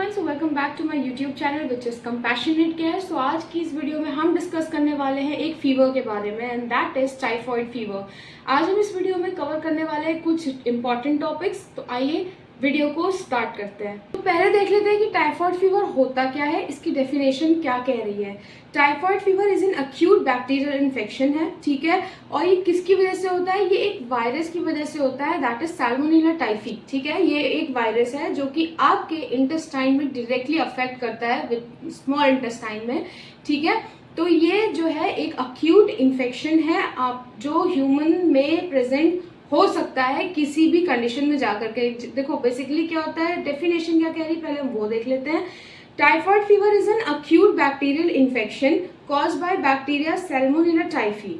Everyone, so welcome back to my YouTube channel which is compassionate care. So आज की इस video में हम डिस्कस करने वाले हैं एक फीवर के बारे में and that is typhoid fever. आज हम इस वीडियो में कवर करने वाले हैं कुछ इंपॉर्टेंट टॉपिक्स। तो आइए वीडियो को स्टार्ट करते हैं। तो पहले देख लेते हैं कि टाइफॉइड फीवर होता क्या है, इसकी डेफिनेशन क्या कह रही है। Typhoid fever is an acute bacterial infection है, ठीक है। और ये किसकी वजह से होता है? ये एक वायरस की वजह से होता है, दैट इज सैल्मोनेला टाइफी, ठीक है। ये एक वायरस है जो कि आपके इंटेस्टाइन में डायरेक्टली अफेक्ट करता है, विद स्मॉल इंटेस्टाइन में, ठीक है। तो ये जो है एक अक्यूट इन्फेक्शन है आप जो ह्यूमन में प्रेजेंट हो सकता है किसी भी कंडीशन में जाकर के। देखो बेसिकली क्या होता है, डेफिनेशन क्या कह रही है, पहले हम वो देख लेते हैं। Typhoid fever is an acute bacterial infection caused by bacteria Salmonella typhi.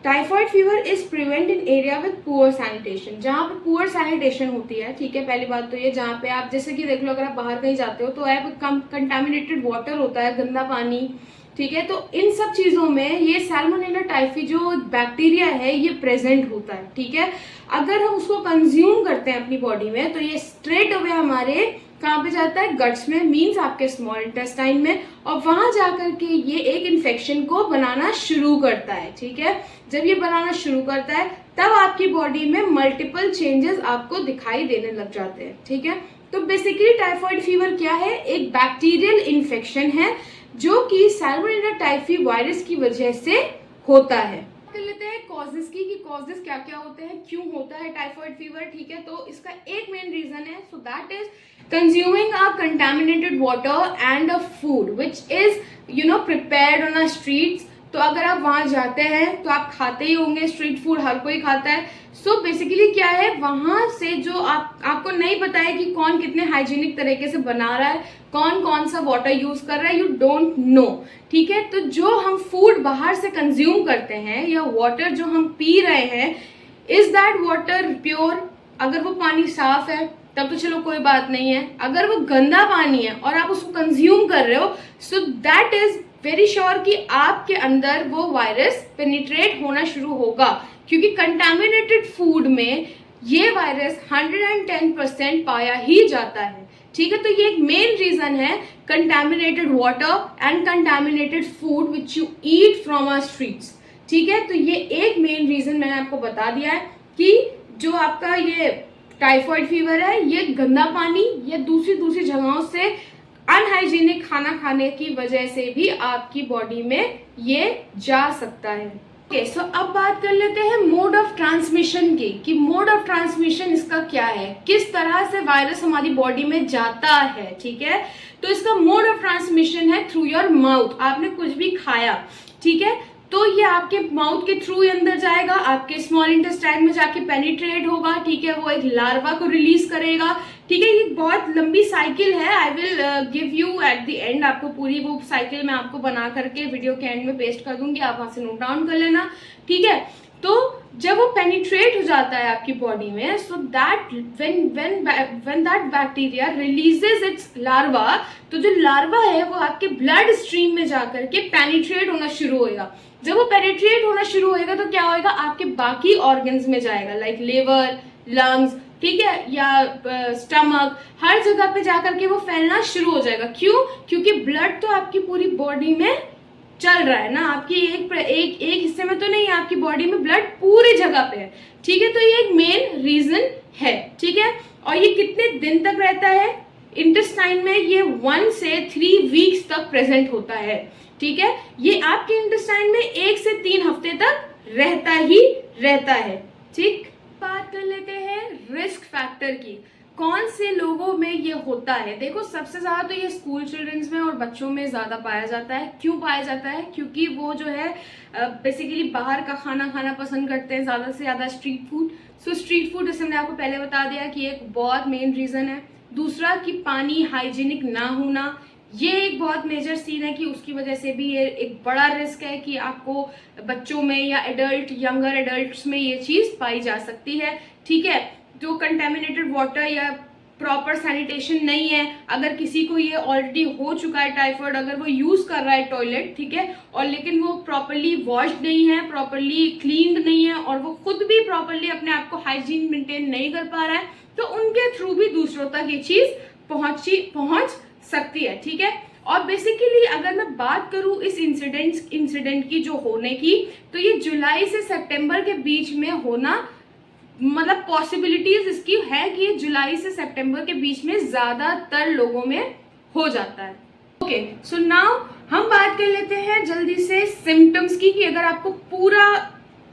Typhoid fever is prevent in area with poor sanitation, जहाँ पे पुअर सैनिटेशन होती है, ठीक है। पहली बात तो ये, जहाँ पे आप जैसे कि देख लो, अगर आप बाहर कहीं जाते हो तो आप कंटामिनेटेड वाटर होता है, गंदा पानी, ठीक है। तो इन सब चीजों में ये सैल्मोनेला टाइफी जो बैक्टीरिया है ये प्रेजेंट होता है, ठीक है। अगर हम उसको कंज्यूम करते हैं अपनी बॉडी में तो ये स्ट्रेट अवे हमारे कहाँ पे जाता है, गट्स में, मीन्स आपके स्मॉल इंटेस्टाइन में, और वहां जाकर के ये एक इन्फेक्शन को बनाना शुरू करता है, ठीक है। जब ये बनाना शुरू करता है तब आपकी बॉडी में मल्टीपल चेंजेस आपको दिखाई देने लग जाते हैं, ठीक है। तो बेसिकली टाइफॉइड फीवर क्या है? एक बैक्टीरियल इन्फेक्शन है जो कि सैल्मोनेला टाइफी वायरस की वजह से होता है। कर लेते हैं कॉजेस की, कि कॉजेस क्या क्या होते हैं, क्यों होता है टाइफॉइड फीवर, ठीक है। तो इसका एक मेन रीजन है, so that is consuming a contaminated water and a food which is prepared on a streets. तो अगर आप वहां जाते हैं तो आप खाते ही होंगे, स्ट्रीट फूड हर कोई खाता है। सो बेसिकली क्या है, वहां से जो आपको नहीं पता है कि कौन कितने हाइजीनिक तरीके से बना रहा है, कौन कौन सा वाटर यूज कर रहा है, यू डोंट नो, ठीक है। तो जो हम फूड बाहर से कंज्यूम करते हैं या वाटर जो हम पी रहे हैं, इज दैट वाटर प्योर? अगर वो पानी साफ है तब तो चलो कोई बात नहीं है। अगर वो गंदा पानी है और आप उसको कंज्यूम कर रहे हो, so that is very sure कि आपके अंदर वो वायरस पेनिट्रेट होना शुरू होगा, क्योंकि कंटामिनेटेड फूड में ये वायरस 110% पाया ही जाता है, ठीक है। तो ये एक मेन रीजन है, contaminated water and contaminated food which you eat from our streets, ठीक है। तो ये एक मेन रीजन मैंने आपको बता दिया है कि जो आपका ये टाइफॉइड फीवर है ये गंदा पानी या दूसरी जगहों से अनहाइजीनिक खाना खाने की वजह से भी आपकी बॉडी में ये जा सकता है। ओके, सो अब बात कर लेते हैं मोड ऑफ ट्रांसमिशन की, कि मोड ऑफ ट्रांसमिशन इसका क्या है, किस तरह से वायरस हमारी बॉडी में जाता है, ठीक है। तो इसका मोड ऑफ ट्रांसमिशन है थ्रू योर माउथ। आपने कुछ भी खाया, ठीक है, तो ये आपके माउथ के थ्रू ही अंदर जाएगा, आपके स्मॉल इंटेस्टाइन में जाके पेनिट्रेट होगा, ठीक है। वो एक लार्वा को रिलीज करेगा, ठीक है। ये बहुत लंबी साइकिल है, I will give you at the end, आपको पूरी वो साइकिल मैं आपको बना करके वीडियो के एंड में पेस्ट कर दूंगी, आप वहां से नोट डाउन कर लेना, ठीक है। तो जब वो पेनिट्रेट हो जाता है आपकी बॉडी में, so that when that bacteria releases its larva, तो जो लार्वा है वो आपके ब्लड स्ट्रीम में जाकर के पेनिट्रेट होना शुरू होएगा। जब वो पेनिट्रेट होना शुरू होएगा तो क्या होएगा, आपके बाकी ऑर्गन्स में जाएगा, लाइक लिवर, लंग्स, ठीक है, या स्टमक, हर जगह पे जाकर के वो फैलना शुरू हो जाएगा। क्यों? क्योंकि ब्लड तो आपकी पूरी बॉडी में चल रहा है ना, आपकी एक हिस्से में तो नहीं, आपकी बॉडी में ब्लड पूरी जगह पे है, ठीक है। तो ये एक मेन रीजन है, ठीक है। और ये कितने दिन तक रहता है इंटेस्टाइन में? ये 1 से 3 वीक्स तक प्रेजेंट होता है, ठीक है। ये आपके इंटेस्टाइन में 1 से 3 हफ्ते तक रहता ही रहता है, ठीक। बात कर लेते हैं रिस्क फैक्टर की, कौन से लोगों में ये होता है। देखो सबसे ज्यादा तो ये स्कूल चिल्ड्रंस में और बच्चों में ज्यादा पाया जाता है। क्यों पाया जाता है? क्योंकि वो जो है बेसिकली बाहर का खाना खाना पसंद करते हैं, ज्यादा से ज्यादा स्ट्रीट फूड। सो स्ट्रीट फूड, जैसे मैंने आपको पहले बता दिया कि एक बहुत मेन रीजन है। दूसरा कि पानी हाइजीनिक ना होना, ये एक बहुत मेजर सीन है कि उसकी वजह से भी ये एक बड़ा रिस्क है कि आपको बच्चों में या यंगर एडल्ट्स में ये चीज पाई जा सकती है, ठीक है। जो कंटेमिनेटेड वाटर या प्रॉपर सैनिटेशन नहीं है, अगर किसी को ये ऑलरेडी हो चुका है टाइफॉइड, अगर वो यूज कर रहा है टॉयलेट, ठीक है, और लेकिन वो प्रॉपरली वॉश्ड नहीं है, प्रॉपरली क्लीन्ड नहीं है, और वो खुद भी प्रॉपरली अपने आप को हाइजीन मेंटेन नहीं कर पा रहा है, तो उनके थ्रू भी दूसरों तक ये चीज पहुंच सकती है, ठीक है। और बेसिकली अगर मैं बात करूं इस इंसिडेंट की जो होने की, तो ये जुलाई से सितंबर के बीच में होना, मतलब पॉसिबिलिटीज इसकी है कि ये जुलाई से सितंबर के बीच में ज्यादातर लोगों में हो जाता है। ओके, सो नाउ हम बात कर लेते हैं जल्दी से सिम्टम्स की, कि अगर आपको पूरा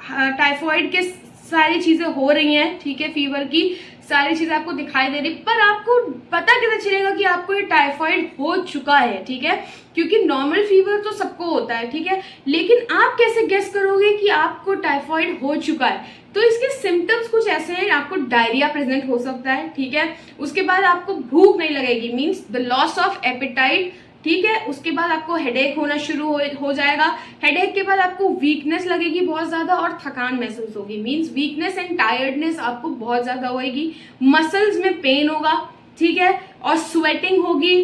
टाइफाइड के सारी चीजें हो रही हैं, ठीक है, फीवर की सारी चीजें आपको दिखाई दे रही, पर आपको पता कैसे चलेगा कि आपको ये टाइफाइड हो चुका है, ठीक है, क्योंकि नॉर्मल फीवर तो सबको होता है, ठीक है, लेकिन आप कैसे गेस करोगे कि आपको टाइफाइड हो चुका है? तो इसके सिम्टम्स कुछ ऐसे हैं, आपको डायरिया प्रेजेंट हो सकता है, ठीक है, उसके बाद आपको भूख नहीं लगेगी, means the loss of appetite, ठीक है, उसके बाद आपको हेडेक होना शुरू हो जाएगा, हेडेक के बाद आपको वीकनेस लगेगी बहुत ज्यादा और थकान महसूस होगी, मींस वीकनेस एंड टायर्डनेस आपको बहुत ज्यादा होगी, मसल्स में पेन होगा, ठीक है, और स्वेटिंग होगी,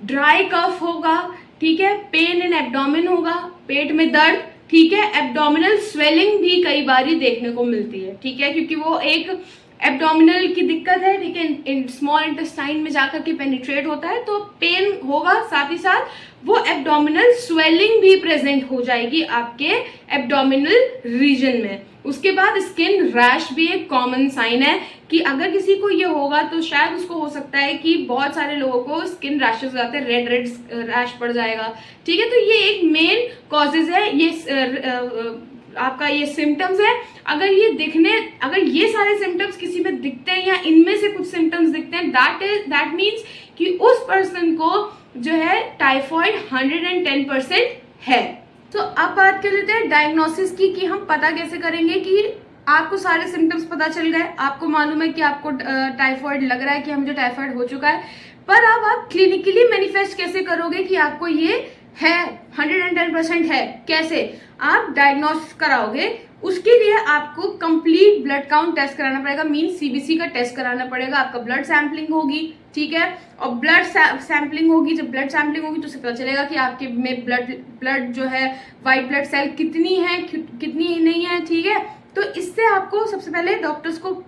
ड्राई कफ होगा, ठीक है, पेन इन एब्डोमेन होगा, पेट में दर्द, ठीक है, एब्डोमिनल स्वेलिंग भी कई बार देखने को मिलती है, ठीक है, क्योंकि वो एक एब्डोमिनल की दिक्कत है, ठीक है, स्मॉल इंटेस्टाइन में जाकर के पेनिट्रेट होता है, तो पेन होगा, साथ ही साथ वो एब्डोमिनल स्वेलिंग भी प्रेजेंट हो जाएगी आपके एब्डोमिनल रीजन में। उसके बाद स्किन रैश भी एक कॉमन साइन है कि अगर किसी को ये होगा तो शायद उसको हो सकता है कि बहुत सारे लोगों को स्किन रैशेस हो जाते हैं, रेड रेड रैश पड़ जाएगा, ठीक है, तो ये एक मेन कॉजेज है, ये आपका ये सिम्टम्स है। अगर ये सारे सिम्टम्स किसी में दिखते हैं या इनमें से कुछ सिम्टम्स दिखते हैं, दैट मीन्स कि उस पर्सन को जो है टाइफाइड 110% है। तो अब बात कर लेते हैं डायग्नोसिस की, कि हम पता कैसे करेंगे कि आपको सारे सिम्टम्स पता चल गए, आपको मालूम है कि आपको टाइफाइड लग रहा है, कि मुझे टाइफाइड हो चुका है, पर अब आप क्लिनिकली मैनिफेस्ट कैसे करोगे कि आपको ये है 110% है? कैसे आप डायग्नोसिस कराओगे? उसके लिए आपको कंप्लीट ब्लड काउंट टेस्ट कराना पड़ेगा, मीन सीबीसी का टेस्ट कराना पड़ेगा, आपका ब्लड सैंपलिंग होगी, ठीक है, और ब्लड सैंपलिंग होगी, जब ब्लड सैंपलिंग होगी तो उसे पता चलेगा कि आपके में ब्लड जो है व्हाइट ब्लड सेल कितनी है, कितनी नहीं है, ठीक है। तो इससे आपको सबसे पहले डॉक्टर्स को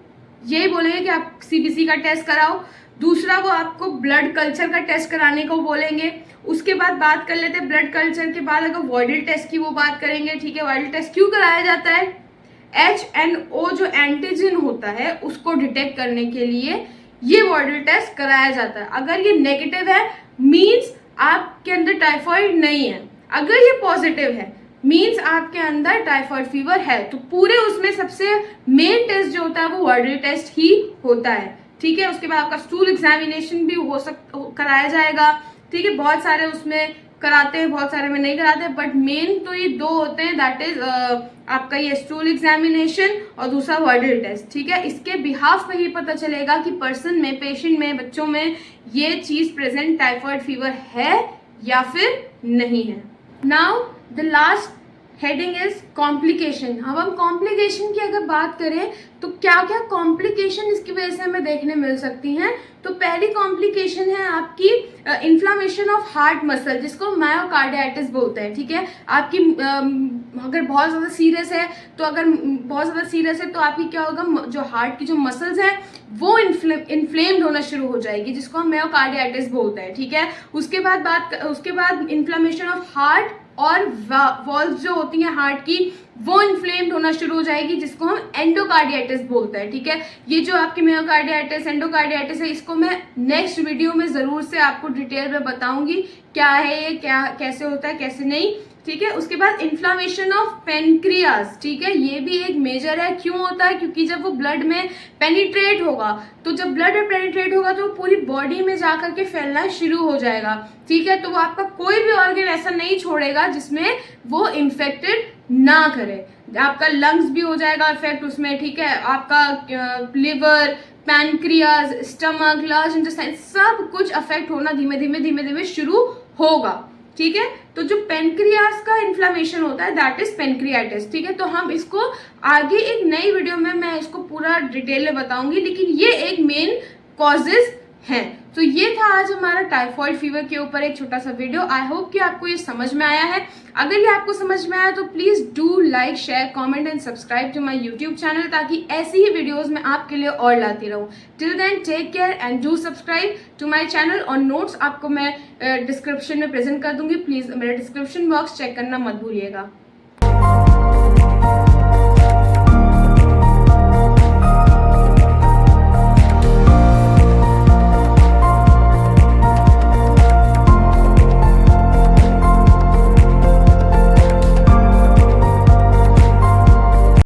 यही बोलेंगे कि आप सीबीसी का टेस्ट कराओ, दूसरा वो आपको ब्लड कल्चर का टेस्ट कराने को बोलेंगे। उसके बाद बात कर लेते हैं ब्लड कल्चर के बाद अगर वाइडल टेस्ट की वो बात करेंगे, ठीक है। वाइडल टेस्ट क्यों कराया जाता है? HNO जो एंटीजन होता है उसको डिटेक्ट करने के लिए ये वाइडल टेस्ट कराया जाता है। अगर ये नेगेटिव है मींस आपके अंदर टाइफाइड नहीं है, अगर ये पॉजिटिव है मींस आपके अंदर टाइफाइड फीवर है। तो पूरे उसमें सबसे मेन टेस्ट जो होता है वो वाइडल टेस्ट ही होता है, ठीक है। उसके बाद आपका स्टूल एग्जामिनेशन भी कराया जाएगा, ठीक है। बहुत सारे उसमें कराते हैं, बहुत सारे में नहीं कराते, बट मेन तो ये दो होते हैं, दैट इज आपका ये स्टूल एग्जामिनेशन और दूसरा वाइडल टेस्ट, ठीक है। इसके बिहाफ पे ही पता चलेगा कि पर्सन में, पेशेंट में, बच्चों में ये चीज प्रेजेंट टाइफाइड फीवर है या फिर नहीं है। Now the last heading is complication. अब हम कॉम्प्लिकेशन की अगर बात करें तो क्या क्या कॉम्प्लिकेशन इसकी वजह से हमें देखने मिल सकती हैं। तो पहली कॉम्प्लिकेशन है आपकी इन्फ्लामेशन ऑफ हार्ट मसल, जिसको मायोकार्डियाटिस बोलते हैं, ठीक है। आपकी अगर बहुत ज़्यादा सीरियस है तो आपकी क्या होगा, जो हार्ट की जो मसल्स हैं वो इन्फ्लेम्ड होना शुरू हो जाएगी, जिसको हम मायोकार्डियाटिस बोलते हैं, ठीक है। उसके बाद इन्फ्लामेशन ऑफ हार्ट और वॉल्व्स जो होती हैं हार्ट की वो इन्फ्लेम्ड होना शुरू हो जाएगी, जिसको हम एंडोकार्डियाटिस बोलते हैं, ठीक है। ये जो आपकी मायोकार्डियाटिस, एंडोकार्डियाटिस है, इसको मैं नेक्स्ट वीडियो में जरूर से आपको डिटेल में बताऊंगी क्या है ये, क्या कैसे होता है, कैसे नहीं, ठीक है। उसके बाद इन्फ्लामेशन ऑफ पेनक्रियाज, ठीक है, ये भी एक मेजर है। क्यों होता है? क्योंकि जब वो ब्लड में पेनिट्रेट होगा, तो जब ब्लड में पेनिट्रेट होगा तो पूरी बॉडी में जाकर के फैलना शुरू हो जाएगा, ठीक है। तो वो आपका कोई भी ऑर्गन ऐसा नहीं छोड़ेगा जिसमें वो इन्फेक्टेड ना करे। आपका लंग्स भी हो जाएगा इफेक्ट उसमें, ठीक है। आपका liver, pancreas, stomach, large intestine, सब कुछ अफेक्ट होना धीमे धीमे शुरू होगा, ठीक है। तो जो पेनक्रियास का इन्फ्लामेशन होता है दैट इज पेनक्रियाटिस, ठीक है। तो हम इसको आगे एक नई वीडियो में मैं इसको पूरा डिटेल में बताऊंगी, लेकिन ये एक मेन कॉजेज हैं। तो ये था आज हमारा टाइफॉइड फीवर के ऊपर एक छोटा सा वीडियो। आई होप कि आपको ये समझ में आया है। अगर ये आपको समझ में आया तो please do like, share, comment and subscribe to my YouTube channel, ताकि ऐसी ही वीडियोस मैं आपके लिए और लाती रहूं। Till then take care and do subscribe to my channel. और नोट्स आपको मैं डिस्क्रिप्शन में प्रेजेंट कर दूंगी, प्लीज मेरा डिस्क्रिप्शन बॉक्स चेक करना मत भूलिएगा।